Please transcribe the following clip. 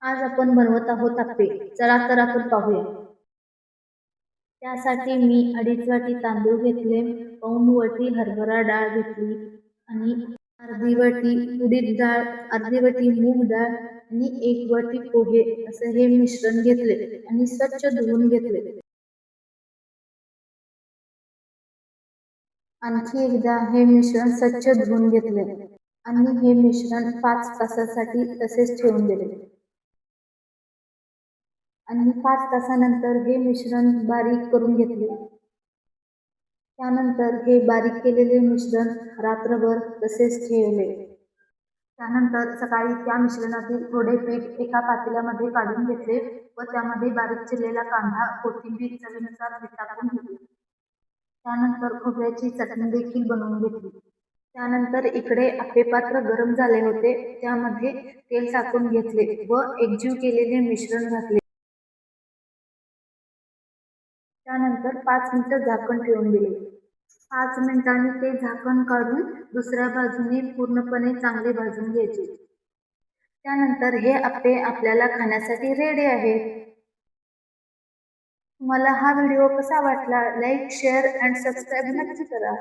आज आपण बनवत आहोत आप्पे. चला तर आपण पाहूया. त्यासाठी मी 2.5 वाटी तांदूळ घेतले, पाऊण वाटी हरभरा डाळ घेतली आणि अर्धी वाटी उडीद डाळ, अर्धी वाटी मूग डाळ आणि 1 वाटी पोहे असं हे मिश्रण घेतले आणि स्वच्छ धुवून घेतले. आणखी एकदा हे मिश्रण स्वच्छ धुवून घेतले आणि हे मिश्रण 5 तासासाठी तसेच ठेवून दिले. आणि 5 तासानंतर हे मिश्रण बारीक करून घेतले. त्यानंतर हे बारीक केलेले मिश्रण रात्रभर तसेच ठेवले. त्यानंतर सकाळी त्या मिश्रणातील थोडे पीठ एका पातेल्यामध्ये काढून घेतले व त्यामध्ये बारीक चिरलेला कांदा, कोथिंबीर चवीनुसार मीठ टाकून घेतले. त्यानंतर खोबऱ्याची चटणी देखील बनवून घेतली. त्यानंतर इकडे आप्पे पात्र गरम झाले होते, त्यामध्ये तेल टाकून घेतले व एकजीव केलेले मिश्रण घातले. त्यानंतर 5 मिनिटं झाकण ठेवून दिले. 5 मिनिटांनी ते झाकण काढून दुसऱ्या बाजूने पूर्णपणे चांगले भाजून घ्यायचे. त्यानंतर हे आप्पे आपल्याला खाण्यासाठी रेडी आहेत. तुम्हाला हा व्हिडिओ कसा वाटला? लाईक, शेअर अँड सबस्क्राईब नक्की करा.